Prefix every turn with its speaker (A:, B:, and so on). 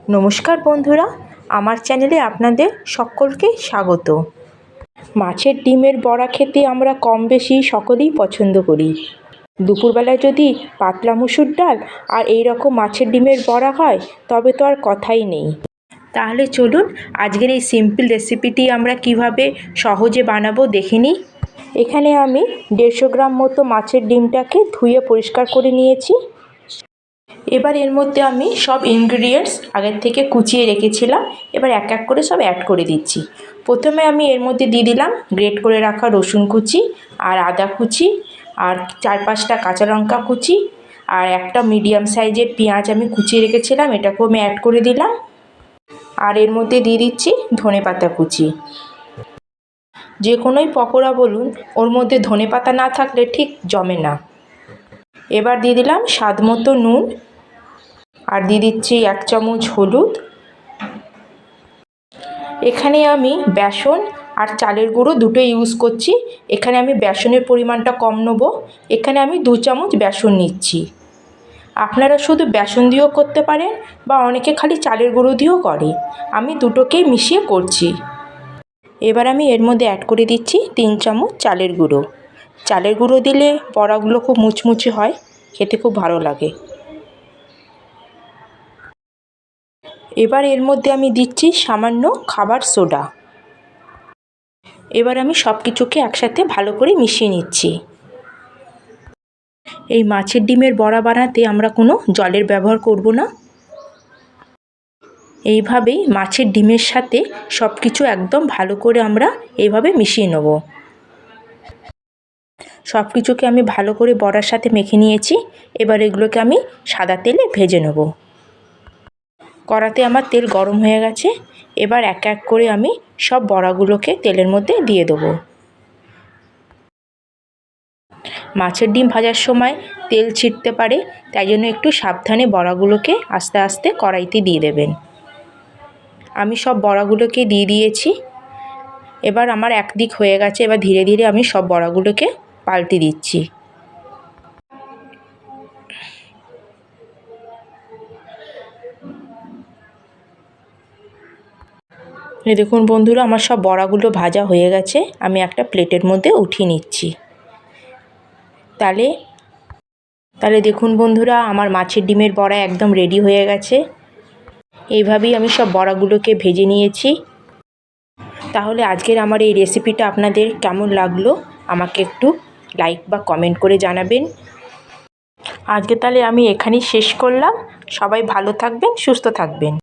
A: নমস্কার বন্ধুরা, আমার চ্যানেলে আপনাদের সকলকে স্বাগত। মাছের ডিমের বড়া খেতে আমরা কম বেশি সকলেই পছন্দ করি। দুপুরবেলায় যদি পাতলা মুসুর ডাল আর এই রকম মাছের ডিমের বড়া হয় তবে তো আর কথাই নেই। তাহলে চলুন আজকের এই সিম্পল রেসিপিটি আমরা কিভাবে সহজে বানাবো দেখে নিই। এখানে আমি 150 গ্রাম মতো মাছের ডিমটাকে ধুয়ে পরিষ্কার করে নিয়েছি। এবার এর মধ্যে আমি সব ইনগ্রিডিয়েন্টস আগের থেকে কুচিয়ে রেখেছিলাম, এবার এক এক করে সব অ্যাড করে দিচ্ছি। প্রথমে আমি এর মধ্যে দিয়ে দিলাম গ্রেট করে রাখা রসুন কুচি আর আদা কুচি আর 4-5টা কাঁচা লঙ্কা কুচি আর একটা মিডিয়াম সাইজের পেঁয়াজ আমি কুচিয়ে রেখেছিলাম, এটাকেও আমি অ্যাড করে দিলাম। আর এর মধ্যে দিয়ে দিচ্ছি ধনেপাতা কুচি। যে কোনোই পকোড়া বলুন, ওর মধ্যে ধনেপাতা না থাকলে ঠিক জমে না। এবার দিয়ে দিলাম স্বাদ মতো নুন আর দিয়ে দিচ্ছি 1 চামচ হলুদ। এখানে আমি বেসন আর চালের গুঁড়ো দুটো ইউজ করছি। এখানে আমি বেসনের পরিমাণটা কম নেব, এখানে আমি 2 চামচ বেসন নিচ্ছি। আপনারা শুধু বেসন দিয়েও করতে পারেন বা অনেকে খালি চালের গুঁড়ো দিয়েও করে, আমি দুটোকেই মিশিয়ে করছি। এবার আমি এর মধ্যে অ্যাড করে দিচ্ছি 3 চামচ চালের গুঁড়ো। চালের গুঁড়ো দিলে বড়াগুলো খুব মুচমুচে হয়, খেতে খুব ভালো লাগে। এবার এর মধ্যে আমি দিচ্ছি সামান্য খাবার সোডা। এবার আমি সব কিছুকে একসাথে ভালো করে মিশিয়ে নিচ্ছি। এই মাছের ডিমের বড়া বানাতে আমরা কোনো জলের ব্যবহার করব না। এইভাবেই মাছের ডিমের সাথে সব কিছু একদম ভালো করে আমরা এইভাবে মিশিয়ে নেব। সব কিছুকে আমি ভালো করে বড়ার সাথে মেখে নিয়েছি। এবার এগুলোকে আমি সাদা তেলে ভেজে নেব। কড়াতে আমার তেল গরম হয়ে গেছে, এবার এক এক করে আমি সব বড়াগুলোকে তেলের মধ্যে দিয়ে দেবো। মাছের ডিম ভাজার সময় তেল ছিটতে পারে, তাই জন্য একটু সাবধানে বড়াগুলোকে আস্তে আস্তে কড়াইতে দিয়ে দেবেন। আমি সব বড়াগুলোকে দিয়ে দিয়েছি। এবার আমার এক দিক হয়ে গেছে, এবার ধীরে ধীরে আমি সব বড়াগুলোকে পাল্টে দিচ্ছি। এই দেখুন বন্ধুরা, আমার সব বড়াগুলো ভাজা হয়ে গেছে, আমি একটা প্লেটের মধ্যে উঠিয়ে নিচ্ছি। তাহলে দেখুন বন্ধুরা, আমার মাছের ডিমের বড়া একদম রেডি হয়ে গেছে। এইভাবেই আমি সব বড়াগুলোকে ভেজে নিয়েছি। তাহলে আজকের আমার এই রেসিপিটা আপনাদের কেমন লাগলো আমাকে একটু লাইক বা কমেন্ট করে জানাবেন। আজকে তাহলে আমি এখানেই শেষ করলাম। সবাই ভালো থাকবেন, সুস্থ থাকবেন।